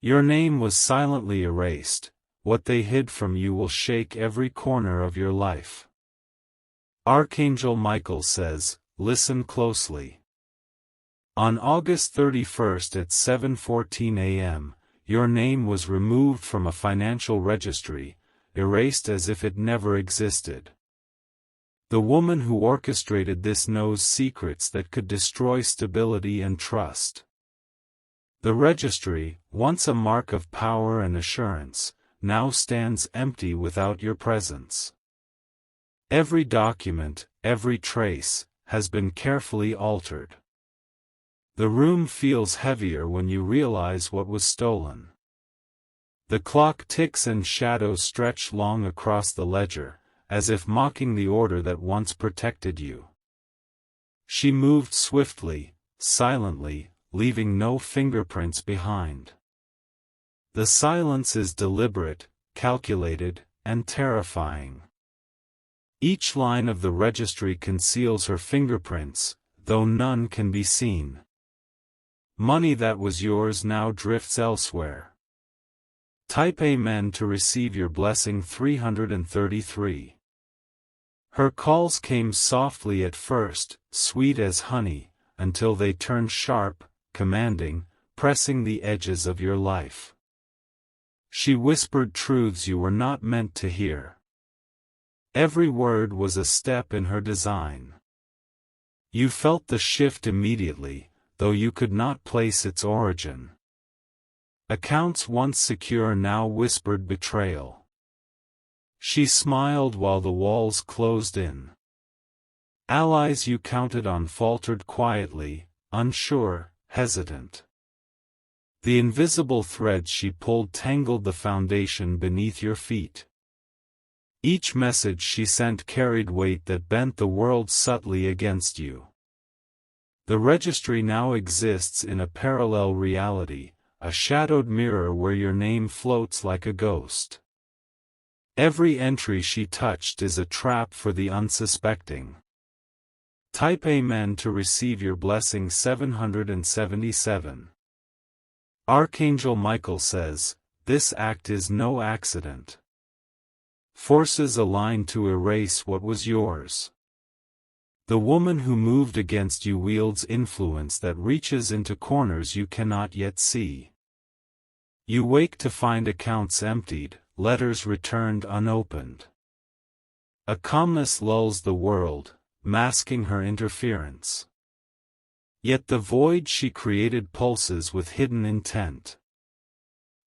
Your name was silently erased. What they hid from you will shake every corner of your life. Archangel Michael says, listen closely. On August 31st at 7:14 a.m., your name was removed from a financial registry, erased as if it never existed. The woman who orchestrated this knows secrets that could destroy stability and trust. The registry, once a mark of power and assurance, now stands empty without your presence. Every document, every trace, has been carefully altered. The room feels heavier when you realize what was stolen. The clock ticks and shadows stretch long across the ledger, as if mocking the order that once protected you. She moved swiftly, silently, leaving no fingerprints behind. The silence is deliberate, calculated, and terrifying. Each line of the registry conceals her fingerprints, though none can be seen. Money that was yours now drifts elsewhere. Type Amen to receive your blessing 333. Her calls came softly at first, sweet as honey, until they turned sharp, commanding, pressing the edges of your life. She whispered truths you were not meant to hear. Every word was a step in her design. You felt the shift immediately, though you could not place its origin. Accounts once secure now whispered betrayal. She smiled while the walls closed in. Allies you counted on faltered quietly, unsure, hesitant. The invisible threads she pulled tangled the foundation beneath your feet. Each message she sent carried weight that bent the world subtly against you. The registry now exists in a parallel reality, a shadowed mirror where your name floats like a ghost. Every entry she touched is a trap for the unsuspecting. Type Amen to receive your blessing 777. Archangel Michael says, this act is no accident. Forces align to erase what was yours. The woman who moved against you wields influence that reaches into corners you cannot yet see. You wake to find accounts emptied, letters returned unopened. A calmness lulls the world, masking her interference. Yet the void she created pulses with hidden intent.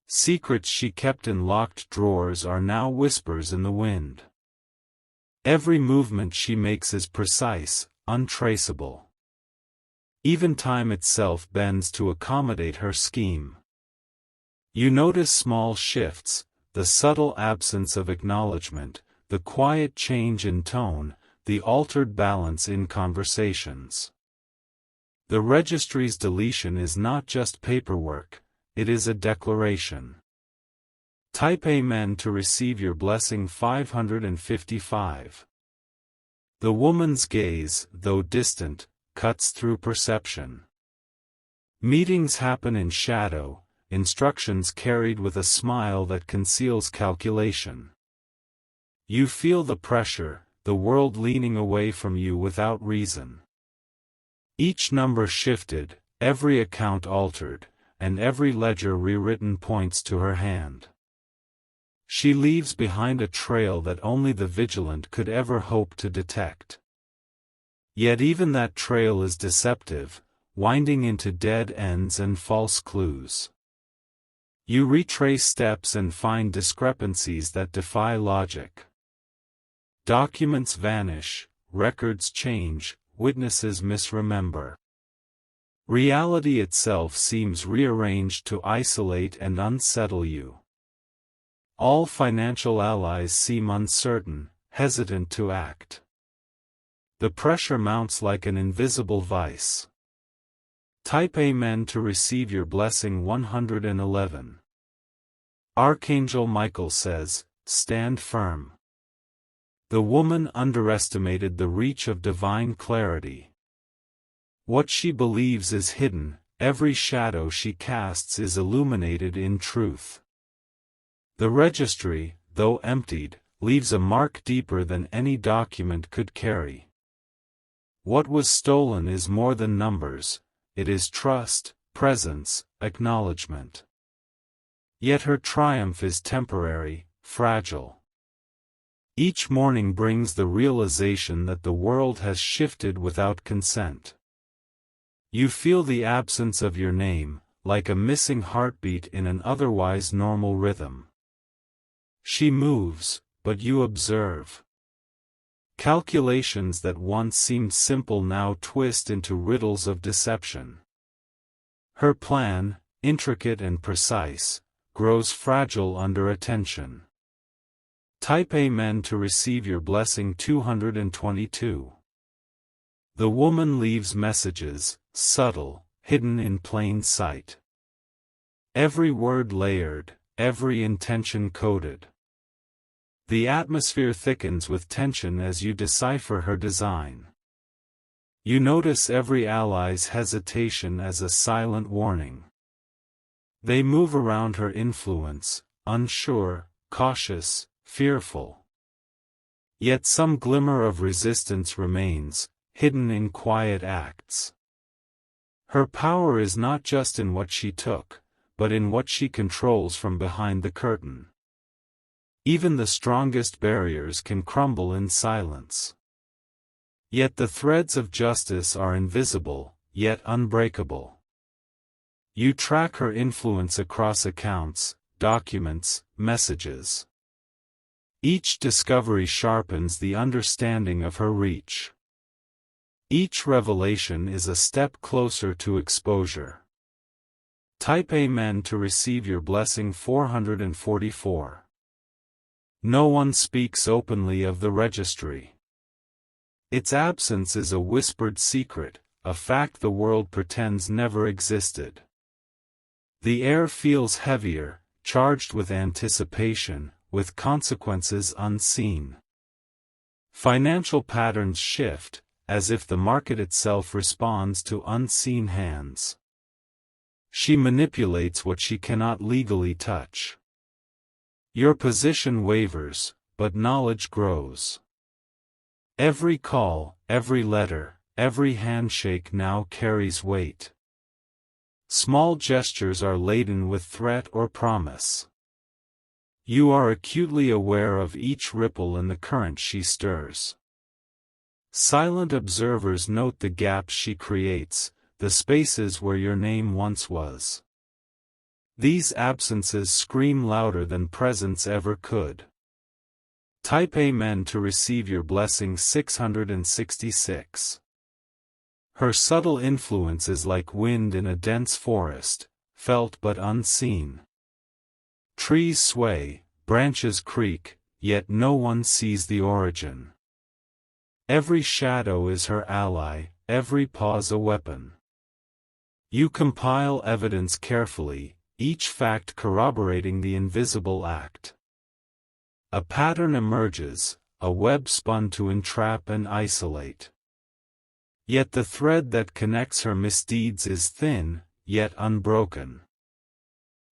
Secrets she kept in locked drawers are now whispers in the wind. Every movement she makes is precise, untraceable. Even time itself bends to accommodate her scheme. You notice small shifts, the subtle absence of acknowledgement, the quiet change in tone, the altered balance in conversations. The registry's deletion is not just paperwork, it is a declaration. Type Amen to receive your blessing 555. The woman's gaze, though distant, cuts through perception. Meetings happen in shadow, instructions carried with a smile that conceals calculation. You feel the pressure, the world leaning away from you without reason. Each number shifted, every account altered, and every ledger rewritten points to her hand. She leaves behind a trail that only the vigilant could ever hope to detect. Yet even that trail is deceptive, winding into dead ends and false clues. You retrace steps and find discrepancies that defy logic. Documents vanish, records change, witnesses misremember. Reality itself seems rearranged to isolate and unsettle you. All financial allies seem uncertain, hesitant to act. The pressure mounts like an invisible vice. Type Amen to receive your blessing 111. Archangel Michael says, stand firm. The woman underestimated the reach of divine clarity. What she believes is hidden, every shadow she casts is illuminated in truth. The registry, though emptied, leaves a mark deeper than any document could carry. What was stolen is more than numbers, it is trust, presence, acknowledgement. Yet her triumph is temporary, fragile. Each morning brings the realization that the world has shifted without consent. You feel the absence of your name, like a missing heartbeat in an otherwise normal rhythm. She moves, but you observe. Calculations that once seemed simple now twist into riddles of deception. Her plan, intricate and precise, grows fragile under attention. Type Amen to receive your blessing 222. The woman leaves messages, subtle, hidden in plain sight. Every word layered, every intention coded. The atmosphere thickens with tension as you decipher her design. You notice every ally's hesitation as a silent warning. They move around her influence, unsure, cautious, fearful. Yet some glimmer of resistance remains, hidden in quiet acts. Her power is not just in what she took, but in what she controls from behind the curtain. Even the strongest barriers can crumble in silence. Yet the threads of justice are invisible, yet unbreakable. You track her influence across accounts, documents, messages. Each discovery sharpens the understanding of her reach. Each revelation is a step closer to exposure. Type Amen to receive your blessing 444. No one speaks openly of the registry. Its absence is a whispered secret, a fact the world pretends never existed. The air feels heavier, charged with anticipation, with consequences unseen. Financial patterns shift, as if the market itself responds to unseen hands. She manipulates what she cannot legally touch. Your position wavers, but knowledge grows. Every call, every letter, every handshake now carries weight. Small gestures are laden with threat or promise. You are acutely aware of each ripple in the current she stirs. Silent observers note the gaps she creates, the spaces where your name once was. These absences scream louder than presence ever could. Type Amen to receive your blessing 666. Her subtle influence is like wind in a dense forest, felt but unseen. Trees sway, branches creak, yet no one sees the origin. Every shadow is her ally, every pause a weapon. You compile evidence carefully, each fact corroborating the invisible act. A pattern emerges, a web spun to entrap and isolate. Yet the thread that connects her misdeeds is thin, yet unbroken.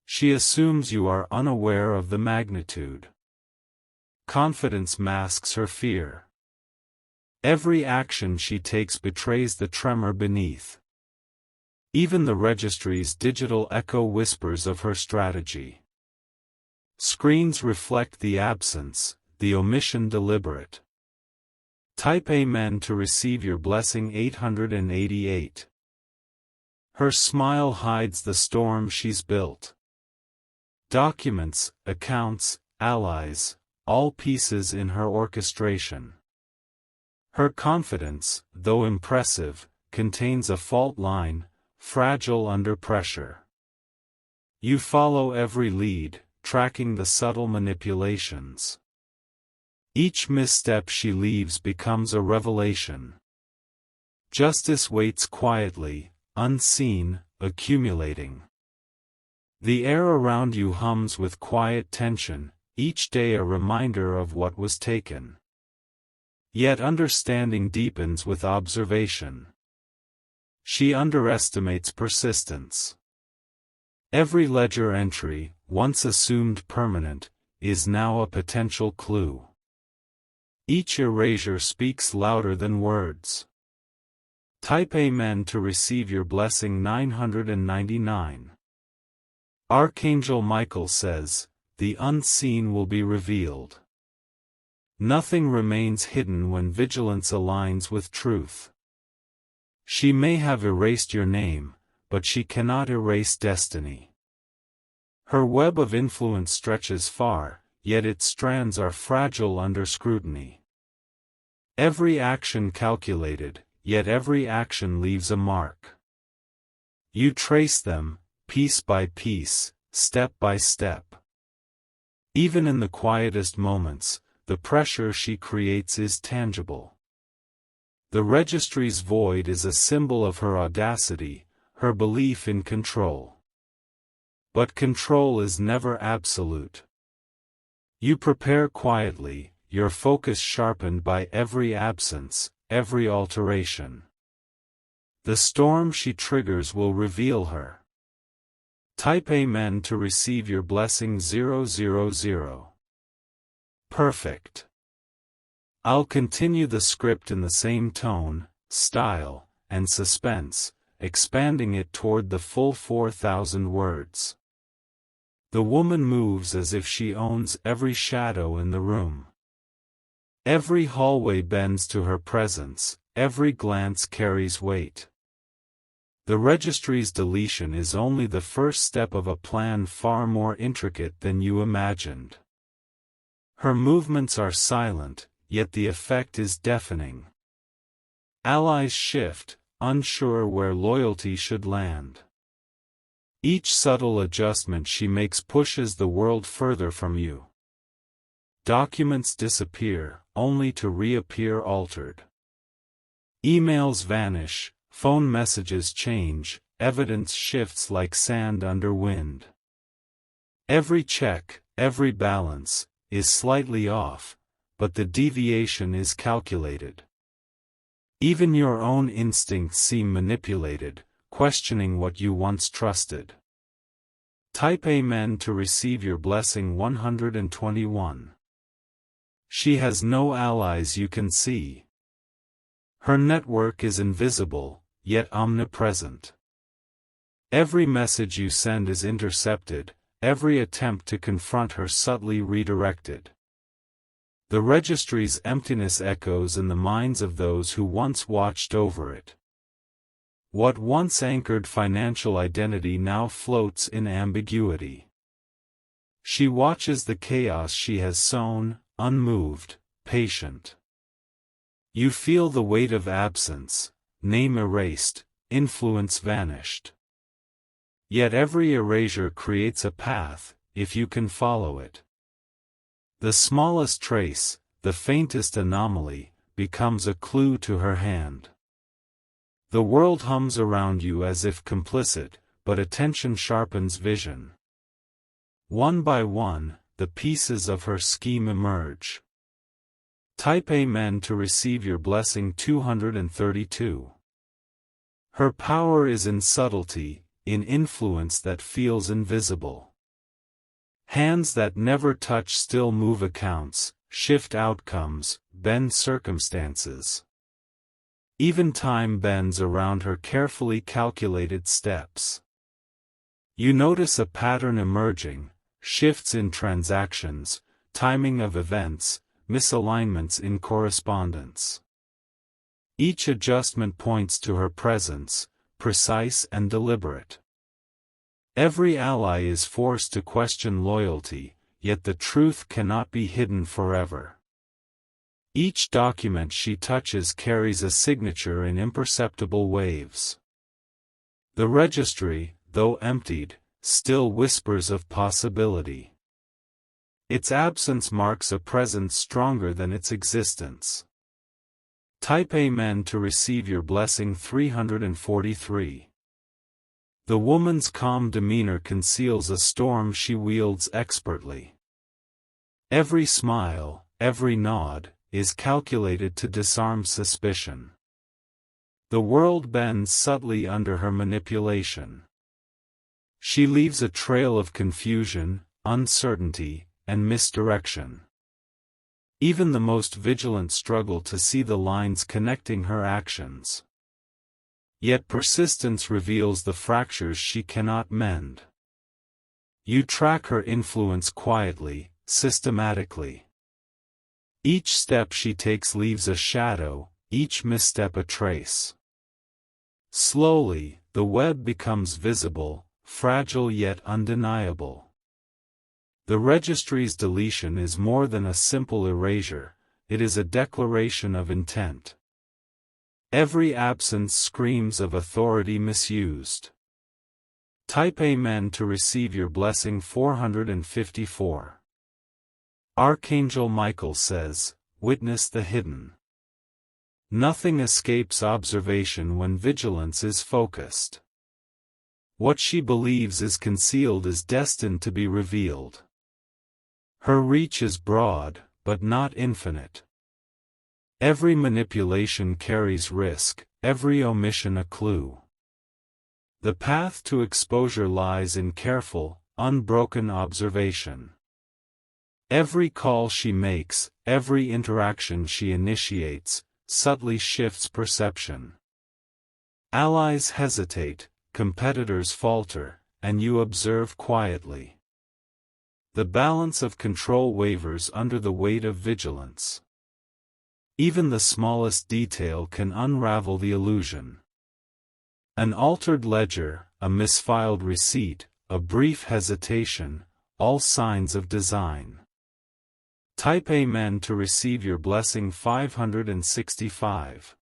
She assumes you are unaware of the magnitude. Confidence masks her fear. Every action she takes betrays the tremor beneath. Even the registry's digital echo whispers of her strategy. Screens reflect the absence, the omission deliberate. Type Amen to receive your blessing 888. Her smile hides the storm she's built. Documents, accounts, allies, all pieces in her orchestration. Her confidence, though impressive, contains a fault line, fragile under pressure. You follow every lead, tracking the subtle manipulations. Each misstep she leaves becomes a revelation. Justice waits quietly, unseen, accumulating. The air around you hums with quiet tension, each day a reminder of what was taken. Yet understanding deepens with observation. She underestimates persistence. Every ledger entry, once assumed permanent, is now a potential clue. Each erasure speaks louder than words. Type Amen to receive your blessing 999. Archangel Michael says, the unseen will be revealed. Nothing remains hidden when vigilance aligns with truth. She may have erased your name, but she cannot erase destiny. Her web of influence stretches far, yet its strands are fragile under scrutiny. Every action calculated, yet every action leaves a mark. You trace them, piece by piece, step by step. Even in the quietest moments, the pressure she creates is tangible. The registry's void is a symbol of her audacity, her belief in control. But control is never absolute. You prepare quietly, your focus sharpened by every absence, every alteration. The storm she triggers will reveal her. Type Amen to receive your blessing 000. Perfect. I'll continue the script in the same tone, style, and suspense, expanding it toward the full 4,000 words. The woman moves as if she owns every shadow in the room. Every hallway bends to her presence, every glance carries weight. The registry's deletion is only the first step of a plan far more intricate than you imagined. Her movements are silent, yet the effect is deafening. Allies shift, unsure where loyalty should land. Each subtle adjustment she makes pushes the world further from you. Documents disappear, only to reappear altered. Emails vanish, phone messages change, evidence shifts like sand under wind. Every check, every balance, is slightly off, but the deviation is calculated. Even your own instincts seem manipulated, questioning what you once trusted. Type Amen to receive your blessing 121. She has no allies you can see. Her network is invisible, yet omnipresent. Every message you send is intercepted, every attempt to confront her subtly redirected. The registry's emptiness echoes in the minds of those who once watched over it. What once anchored financial identity now floats in ambiguity. She watches the chaos she has sown, unmoved, patient. You feel the weight of absence, name erased, influence vanished. Yet every erasure creates a path, if you can follow it. The smallest trace, the faintest anomaly, becomes a clue to her hand. The world hums around you as if complicit, but attention sharpens vision. One by one, the pieces of her scheme emerge. Type Amen to receive your blessing 232. Her power is in subtlety, in influence that feels invisible. Hands that never touch still move accounts, shift outcomes, bend circumstances. Even time bends around her carefully calculated steps. You notice a pattern emerging, shifts in transactions, timing of events, misalignments in correspondence. Each adjustment points to her presence, precise and deliberate. Every ally is forced to question loyalty, yet the truth cannot be hidden forever. Each document she touches carries a signature in imperceptible waves. The registry, though emptied, still whispers of possibility. Its absence marks a presence stronger than its existence. Type Amen to receive your blessing 343. The woman's calm demeanor conceals a storm she wields expertly. Every smile, every nod, is calculated to disarm suspicion. The world bends subtly under her manipulation. She leaves a trail of confusion, uncertainty, and misdirection. Even the most vigilant struggle to see the lines connecting her actions. Yet persistence reveals the fractures she cannot mend. You track her influence quietly, systematically. Each step she takes leaves a shadow, each misstep a trace. Slowly, the web becomes visible, fragile yet undeniable. The registry's deletion is more than a simple erasure, it is a declaration of intent. Every absence screams of authority misused. Type Amen to receive your blessing. 454. Archangel Michael says, witness the hidden. Nothing escapes observation when vigilance is focused. What she believes is concealed is destined to be revealed. Her reach is broad, but not infinite. Every manipulation carries risk, every omission a clue. The path to exposure lies in careful, unbroken observation. Every call she makes, every interaction she initiates, subtly shifts perception. Allies hesitate, competitors falter, and you observe quietly. The balance of control wavers under the weight of vigilance. Even the smallest detail can unravel the illusion. An altered ledger, a misfiled receipt, a brief hesitation, all signs of design. Type Amen to receive your blessing. 565.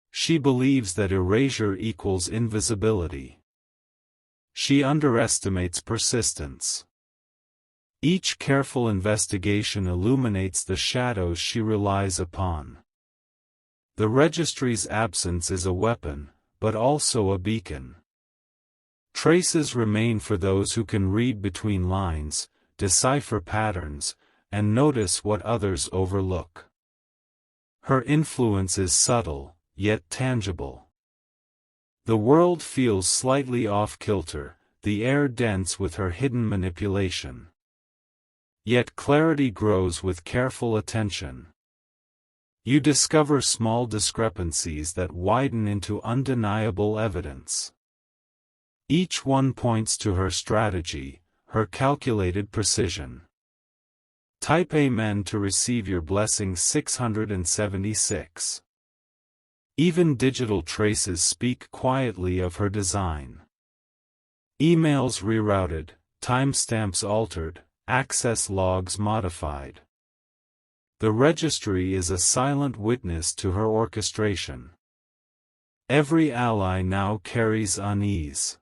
She believes that erasure equals invisibility. She underestimates persistence. Each careful investigation illuminates the shadows she relies upon. The registry's absence is a weapon, but also a beacon. Traces remain for those who can read between lines, decipher patterns, and notice what others overlook. Her influence is subtle, yet tangible. The world feels slightly off-kilter, the air dense with her hidden manipulation. Yet clarity grows with careful attention. You discover small discrepancies that widen into undeniable evidence. Each one points to her strategy, her calculated precision. Type Amen to receive your blessing. 676. Even digital traces speak quietly of her design. Emails rerouted, timestamps altered, access logs modified. The registry is a silent witness to her orchestration. Every ally now carries unease.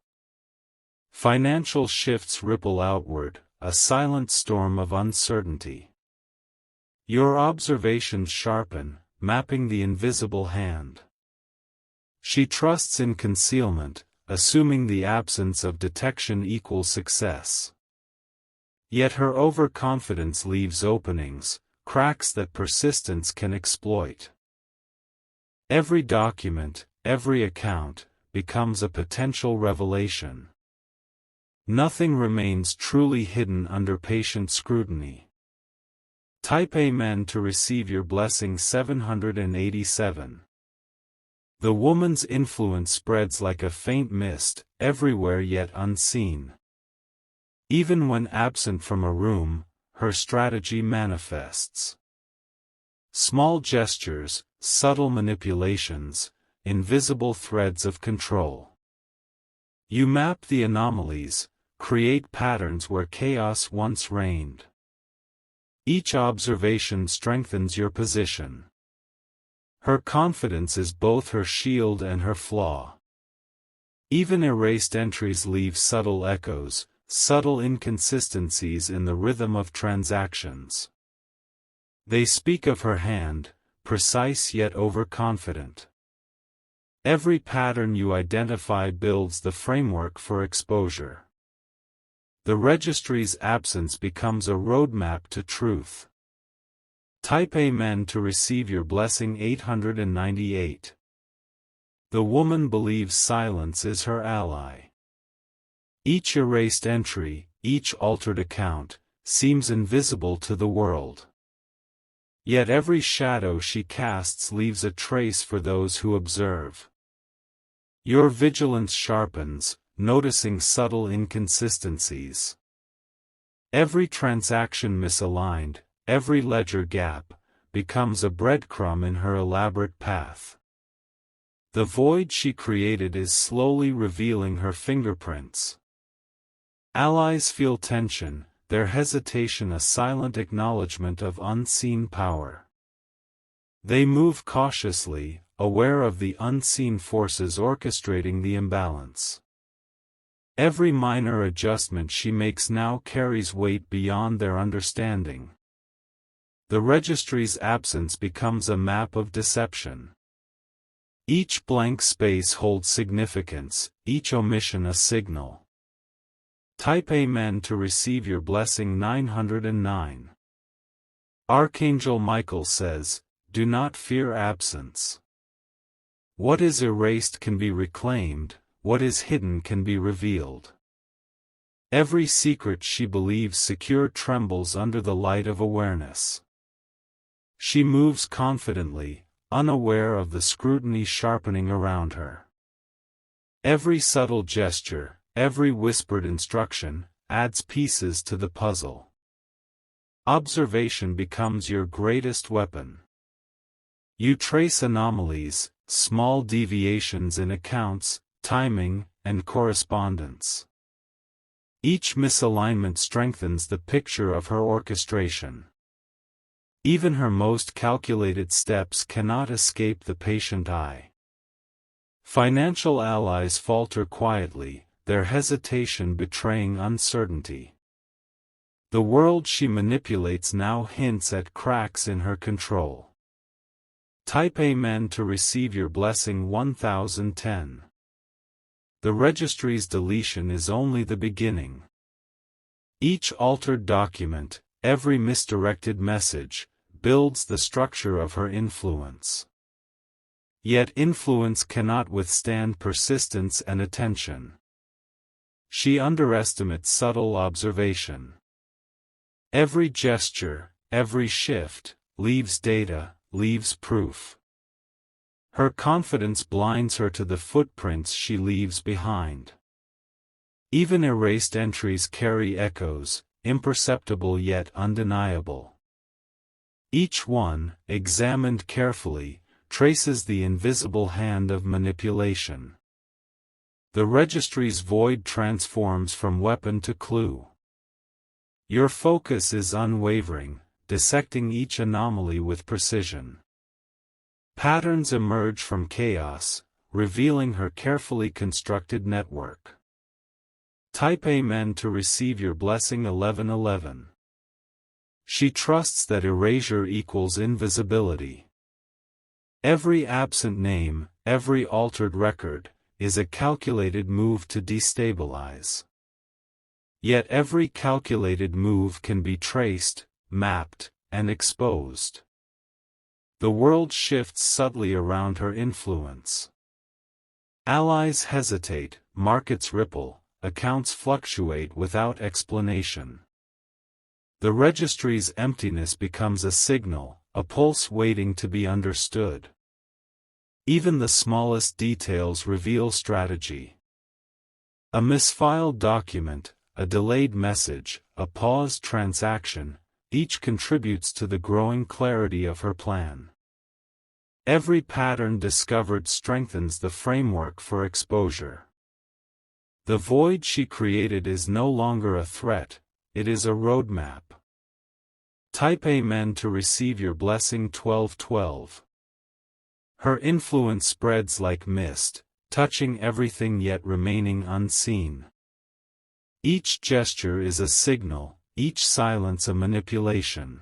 Financial shifts ripple outward, a silent storm of uncertainty. Your observations sharpen, mapping the invisible hand. She trusts in concealment, assuming the absence of detection equals success. Yet her overconfidence leaves openings, cracks that persistence can exploit. Every document, every account, becomes a potential revelation. Nothing remains truly hidden under patient scrutiny. Type Amen to receive your blessing. 787. The woman's influence spreads like a faint mist, everywhere yet unseen. Even when absent from a room, her strategy manifests. Small gestures, subtle manipulations, invisible threads of control. You map the anomalies, create patterns where chaos once reigned. Each observation strengthens your position. Her confidence is both her shield and her flaw. Even erased entries leave subtle echoes, subtle inconsistencies in the rhythm of transactions. They speak of her hand, precise yet overconfident. Every pattern you identify builds the framework for exposure. The registry's absence becomes a roadmap to truth. Type Amen to receive your blessing. 898. The woman believes silence is her ally. Each erased entry, each altered account, seems invisible to the world. Yet every shadow she casts leaves a trace for those who observe. Your vigilance sharpens, noticing subtle inconsistencies. Every transaction misaligned, every ledger gap, becomes a breadcrumb in her elaborate path. The void she created is slowly revealing her fingerprints. Allies feel tension, their hesitation a silent acknowledgement of unseen power. They move cautiously, aware of the unseen forces orchestrating the imbalance. Every minor adjustment she makes now carries weight beyond their understanding. The registry's absence becomes a map of deception. Each blank space holds significance, each omission a signal. Type Amen to receive your blessing 909. Archangel Michael says, do not fear absence. What is erased can be reclaimed, what is hidden can be revealed. Every secret she believes secure trembles under the light of awareness. She moves confidently, unaware of the scrutiny sharpening around her. Every subtle gesture, every whispered instruction, adds pieces to the puzzle. Observation becomes your greatest weapon. You trace anomalies, small deviations in accounts, timing, and correspondence. Each misalignment strengthens the picture of her orchestration. Even her most calculated steps cannot escape the patient eye. Financial allies falter quietly, their hesitation betraying uncertainty. The world she manipulates now hints at cracks in her control. Type Amen to receive your blessing 1010. The registry's deletion is only the beginning. Each altered document, every misdirected message, builds the structure of her influence. Yet influence cannot withstand persistence and attention. She underestimates subtle observation. Every gesture, every shift, leaves data, leaves proof. Her confidence blinds her to the footprints she leaves behind. Even erased entries carry echoes, imperceptible yet undeniable. Each one, examined carefully, traces the invisible hand of manipulation. The registry's void transforms from weapon to clue. Your focus is unwavering, dissecting each anomaly with precision. Patterns emerge from chaos, revealing her carefully constructed network. Type Amen to receive your blessing 1111. She trusts that erasure equals invisibility. Every absent name, every altered record, is a calculated move to destabilize. Yet every calculated move can be traced, mapped, and exposed. The world shifts subtly around her influence. Allies hesitate, markets ripple, accounts fluctuate without explanation. The registry's emptiness becomes a signal, a pulse waiting to be understood. Even the smallest details reveal strategy. A misfiled document, a delayed message, a paused transaction, each contributes to the growing clarity of her plan. Every pattern discovered strengthens the framework for exposure. The void she created is no longer a threat, it is a roadmap. Type Amen to receive your blessing 1212. Her influence spreads like mist, touching everything yet remaining unseen. Each gesture is a signal, each silence a manipulation.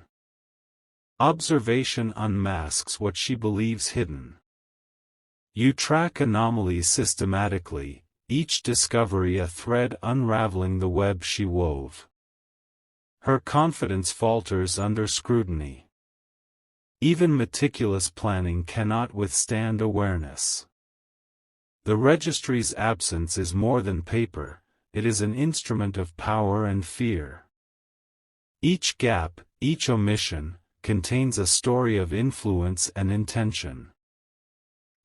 Observation unmasks what she believes hidden. You track anomalies systematically, each discovery a thread unraveling the web she wove. Her confidence falters under scrutiny. Even meticulous planning cannot withstand awareness. The registry's absence is more than paper, it is an instrument of power and fear. Each gap, each omission, contains a story of influence and intention.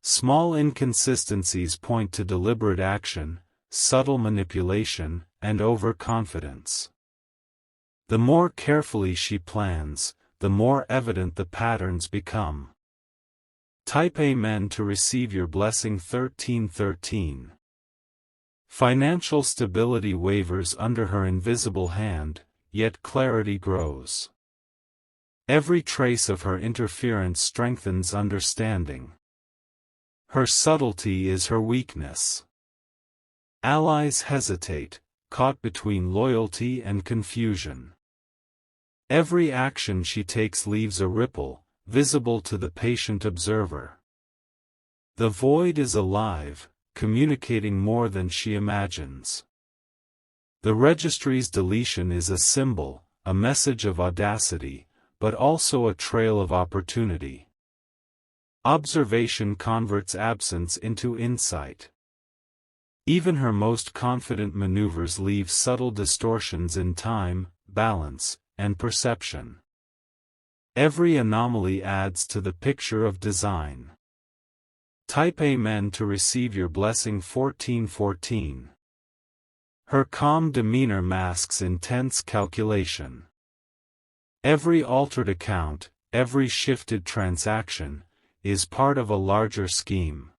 Small inconsistencies point to deliberate action, subtle manipulation, and overconfidence. The more carefully she plans, the more evident the patterns become. Type Amen to receive your blessing 1313. Financial stability wavers under her invisible hand, yet clarity grows. Every trace of her interference strengthens understanding. Her subtlety is her weakness. Allies hesitate, caught between loyalty and confusion. Every action she takes leaves a ripple, visible to the patient observer. The void is alive, communicating more than she imagines. The registry's deletion is a symbol, a message of audacity, but also a trail of opportunity. Observation converts absence into insight. Even her most confident maneuvers leave subtle distortions in time, balance, and perception. Every anomaly adds to the picture of design. Type Amen to receive your blessing 1414. Her calm demeanor masks intense calculation. Every altered account, every shifted transaction, is part of a larger scheme.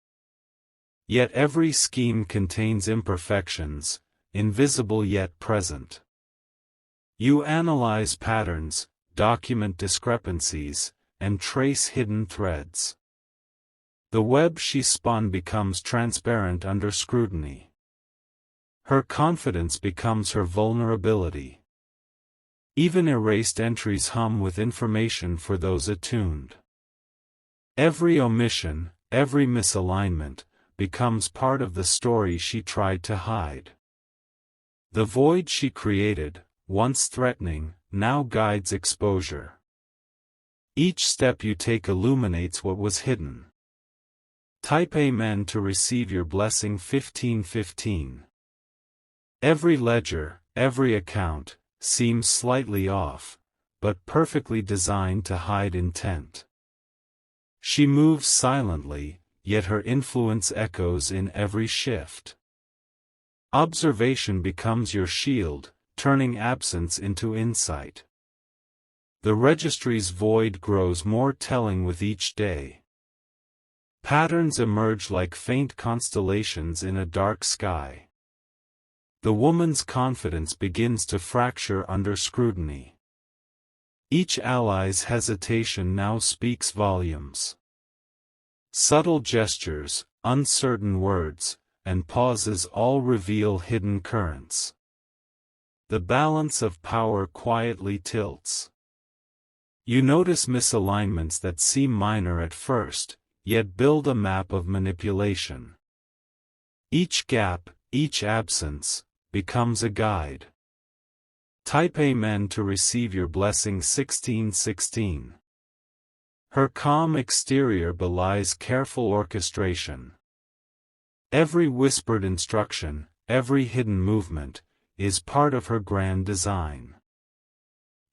Yet every scheme contains imperfections, invisible yet present. You analyze patterns, document discrepancies, and trace hidden threads. The web she spun becomes transparent under scrutiny. Her confidence becomes her vulnerability. Even erased entries hum with information for those attuned. Every omission, every misalignment, becomes part of the story she tried to hide. The void she created, once threatening, now guides exposure. Each step you take illuminates what was hidden. Type Amen to receive your blessing 1515. Every ledger, every account, seems slightly off, but perfectly designed to hide intent. She moves silently, yet her influence echoes in every shift. Observation becomes your shield, turning absence into insight. The registry's void grows more telling with each day. Patterns emerge like faint constellations in a dark sky. The woman's confidence begins to fracture under scrutiny. Each ally's hesitation now speaks volumes. Subtle gestures, uncertain words, and pauses all reveal hidden currents. The balance of power quietly tilts. You notice misalignments that seem minor at first, yet build a map of manipulation. Each gap, each absence, becomes a guide. Type Amen to receive your blessing 1616. Her calm exterior belies careful orchestration. Every whispered instruction, every hidden movement, is part of her grand design.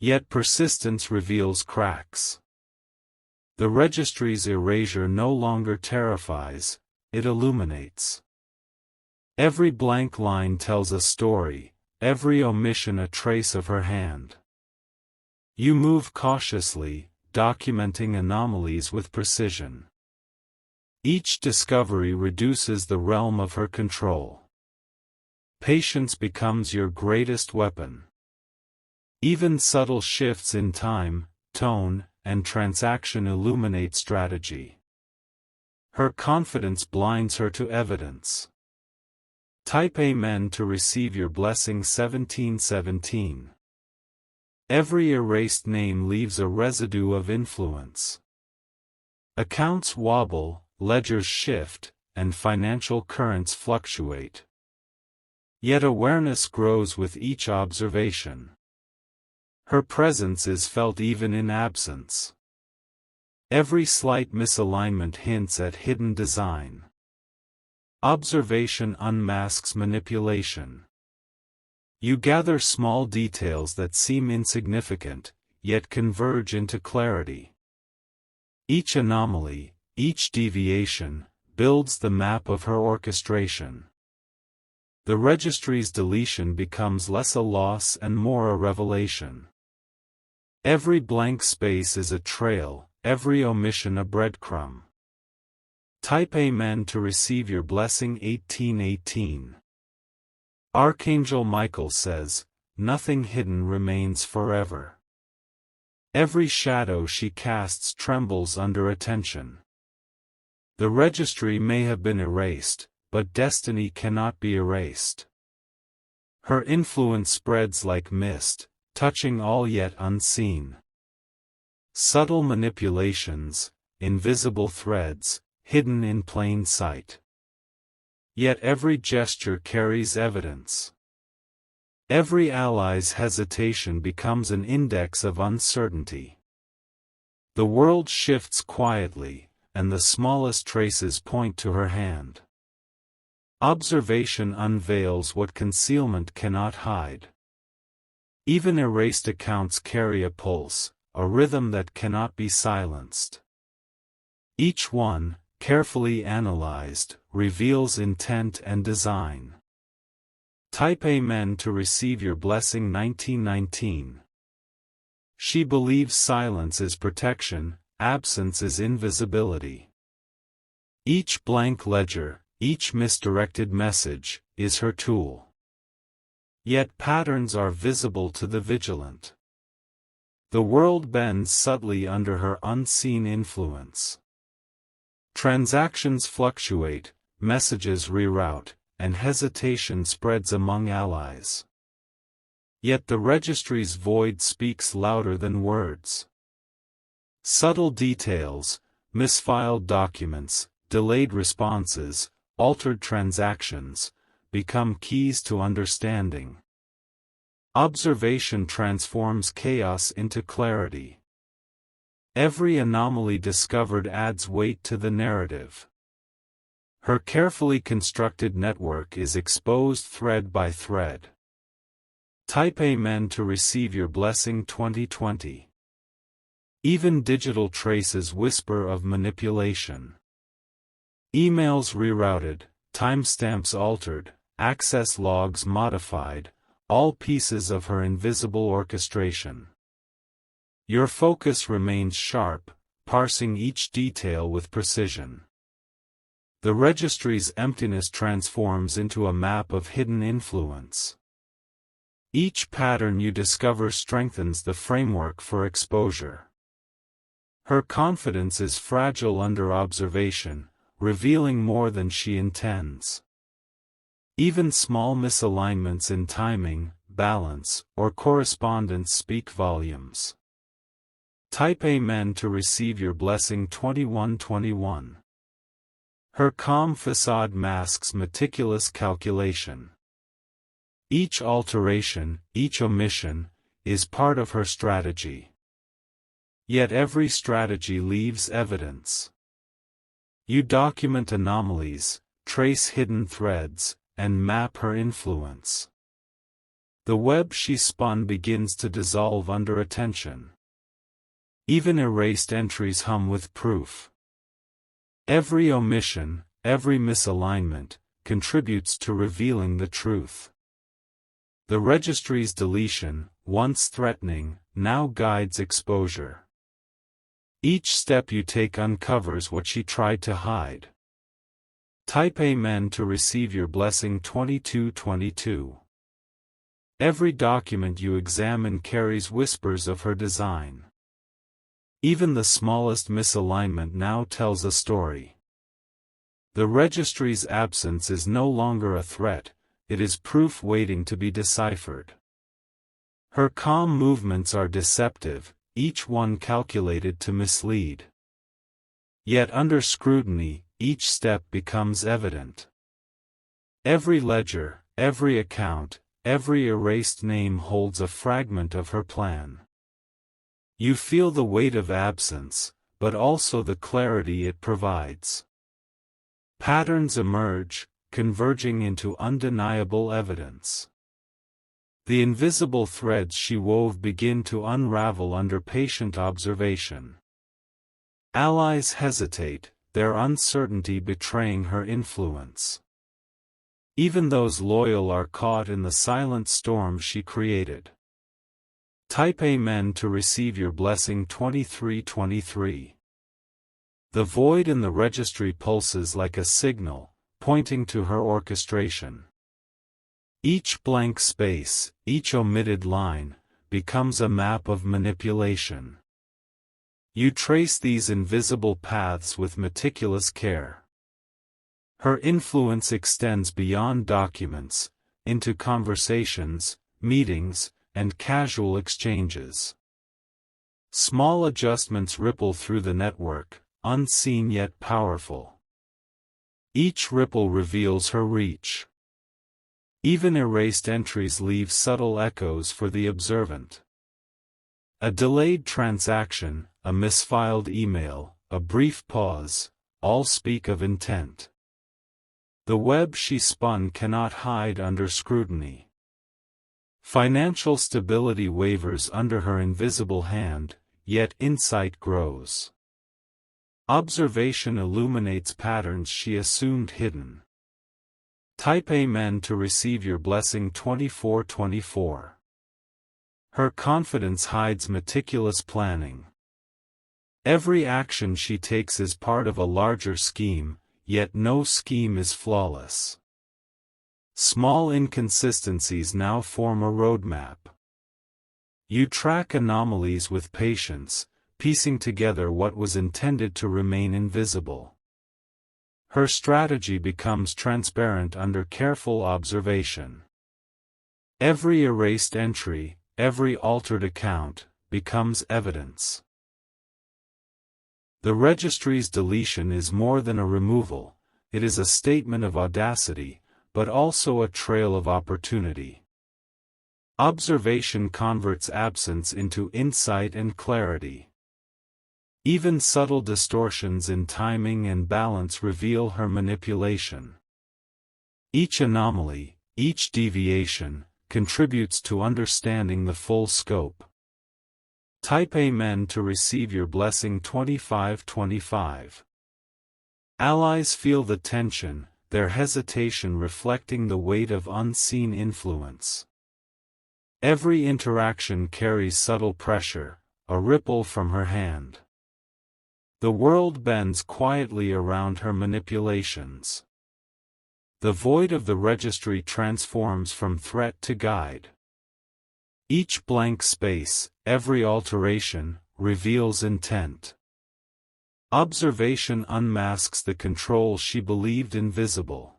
Yet persistence reveals cracks. The registry's erasure no longer terrifies, it illuminates. Every blank line tells a story, every omission a trace of her hand. You move cautiously, documenting anomalies with precision. Each discovery reduces the realm of her control. Patience becomes your greatest weapon. Even subtle shifts in time, tone, and transaction illuminate strategy. Her confidence blinds her to evidence. Type Amen to receive your blessing 1717. Every erased name leaves a residue of influence. Accounts wobble, ledgers shift, and financial currents fluctuate. Yet awareness grows with each observation. Her presence is felt even in absence. Every slight misalignment hints at hidden design. Observation unmasks manipulation. You gather small details that seem insignificant, yet converge into clarity. Each anomaly, each deviation, builds the map of her orchestration. The registry's deletion becomes less a loss and more a revelation. Every blank space is a trail, every omission a breadcrumb. Type Amen to receive your blessing. 1818. Archangel Michael says, nothing hidden remains forever. Every shadow she casts trembles under attention. The registry may have been erased, but destiny cannot be erased. Her influence spreads like mist, touching all yet unseen. Subtle manipulations, invisible threads, hidden in plain sight. Yet every gesture carries evidence. Every ally's hesitation becomes an index of uncertainty. The world shifts quietly, and the smallest traces point to her hand. Observation unveils what concealment cannot hide. Even erased accounts carry a pulse, a rhythm that cannot be silenced. Each one, carefully analyzed, reveals intent and design. Type Amen to receive your blessing. 1919. She believes silence is protection, absence is invisibility. Each blank ledger, each misdirected message, is her tool. Yet patterns are visible to the vigilant. The world bends subtly under her unseen influence. Transactions fluctuate, messages reroute, and hesitation spreads among allies. Yet the registry's void speaks louder than words. Subtle details, misfiled documents, delayed responses, altered transactions, become keys to understanding. Observation transforms chaos into clarity. Every anomaly discovered adds weight to the narrative. Her carefully constructed network is exposed thread by thread. Type Amen to receive your blessing. 2020. Even digital traces whisper of manipulation. Emails rerouted, timestamps altered, access logs modified, all pieces of her invisible orchestration. Your focus remains sharp, parsing each detail with precision. The registry's emptiness transforms into a map of hidden influence. Each pattern you discover strengthens the framework for exposure. Her confidence is fragile under observation, revealing more than she intends. Even small misalignments in timing, balance, or correspondence speak volumes. Type Amen to receive your blessing. 2121. Her calm facade masks meticulous calculation. Each alteration, each omission, is part of her strategy. Yet every strategy leaves evidence. You document anomalies, trace hidden threads, and map her influence. The web she spun begins to dissolve under attention. Even erased entries hum with proof. Every omission, every misalignment, contributes to revealing the truth. The registry's deletion, once threatening, now guides exposure. Each step you take uncovers what she tried to hide. Type Amen to receive your blessing. 2222. Every document you examine carries whispers of her design. Even the smallest misalignment now tells a story. The registry's absence is no longer a threat, it is proof waiting to be deciphered. Her calm movements are deceptive, each one calculated to mislead. Yet under scrutiny, each step becomes evident. Every ledger, every account, every erased name holds a fragment of her plan. You feel the weight of absence, but also the clarity it provides. Patterns emerge, converging into undeniable evidence. The invisible threads she wove begin to unravel under patient observation. Allies hesitate, their uncertainty betraying her influence. Even those loyal are caught in the silent storm she created. Type Amen to receive your blessing. 2323. The void in the registry pulses like a signal, pointing to her orchestration. Each blank space, each omitted line, becomes a map of manipulation. You trace these invisible paths with meticulous care. Her influence extends beyond documents, into conversations, meetings, and casual exchanges. Small adjustments ripple through the network, unseen yet powerful. Each ripple reveals her reach. Even erased entries leave subtle echoes for the observant. A delayed transaction, a misfiled email, a brief pause, all speak of intent. The web she spun cannot hide under scrutiny. Financial stability wavers under her invisible hand, yet insight grows. Observation illuminates patterns she assumed hidden. Type Amen to receive your blessing. 2424. Her confidence hides meticulous planning. Every action she takes is part of a larger scheme, yet no scheme is flawless. Small inconsistencies now form a roadmap. You track anomalies with patience, piecing together what was intended to remain invisible. Her strategy becomes transparent under careful observation. Every erased entry, every altered account, becomes evidence. The registry's deletion is more than a removal, it is a statement of audacity, but also a trail of opportunity. Observation converts absence into insight and clarity. Even subtle distortions in timing and balance reveal her manipulation. Each anomaly, each deviation, contributes to understanding the full scope. Type Amen to receive your blessing. 2525. Allies feel the tension, their hesitation reflecting the weight of unseen influence. Every interaction carries subtle pressure, a ripple from her hand. The world bends quietly around her manipulations. The void of the registry transforms from threat to guide. Each blank space, every alteration, reveals intent. Observation unmasks the control she believed invisible.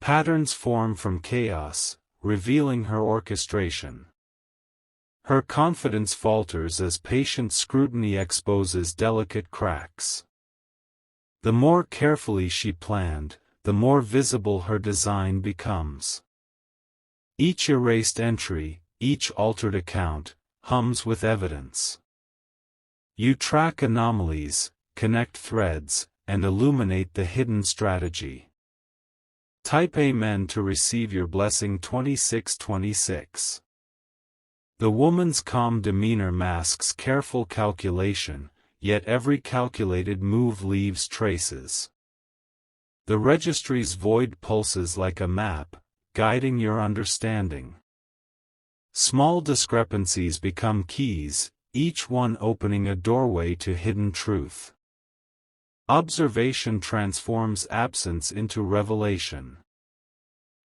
Patterns form from chaos, revealing her orchestration. Her confidence falters as patient scrutiny exposes delicate cracks. The more carefully she planned, the more visible her design becomes. Each erased entry, each altered account, hums with evidence. You track anomalies, connect threads, and illuminate the hidden strategy. Type Amen to receive your blessing. 2626. The woman's calm demeanor masks careful calculation, yet every calculated move leaves traces. The registry's void pulses like a map, guiding your understanding. Small discrepancies become keys, each one opening a doorway to hidden truth. Observation transforms absence into revelation.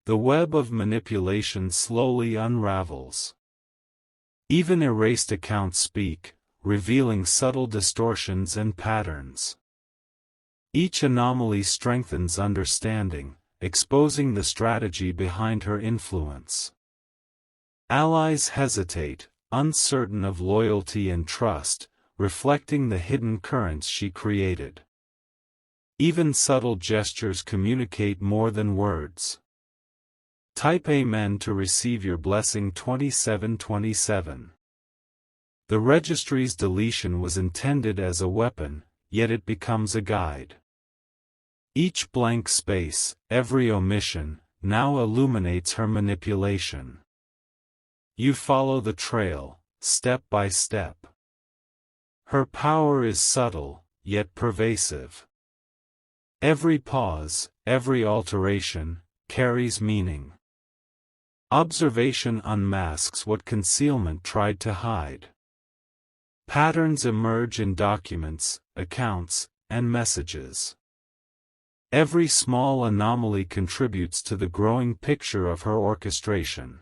The web of manipulation slowly unravels. Even erased accounts speak, revealing subtle distortions and patterns. Each anomaly strengthens understanding, exposing the strategy behind her influence. Allies hesitate, uncertain of loyalty and trust, reflecting the hidden currents she created. Even subtle gestures communicate more than words. Type Amen to receive your blessing. 2727. The registry's deletion was intended as a weapon, yet it becomes a guide. Each blank space, every omission, now illuminates her manipulation. You follow the trail, step by step. Her power is subtle, yet pervasive. Every pause, every alteration, carries meaning. Observation unmasks what concealment tried to hide. Patterns emerge in documents, accounts, and messages. Every small anomaly contributes to the growing picture of her orchestration.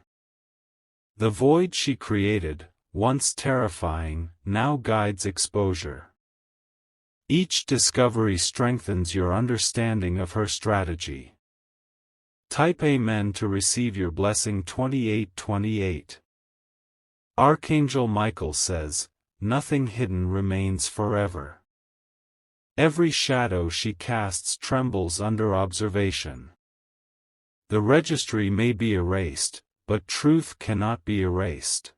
The void she created, once terrifying, now guides exposure. Each discovery strengthens your understanding of her strategy. Type Amen to receive your blessing. 2828. Archangel Michael says, nothing hidden remains forever. Every shadow she casts trembles under observation. The registry may be erased, but truth cannot be erased.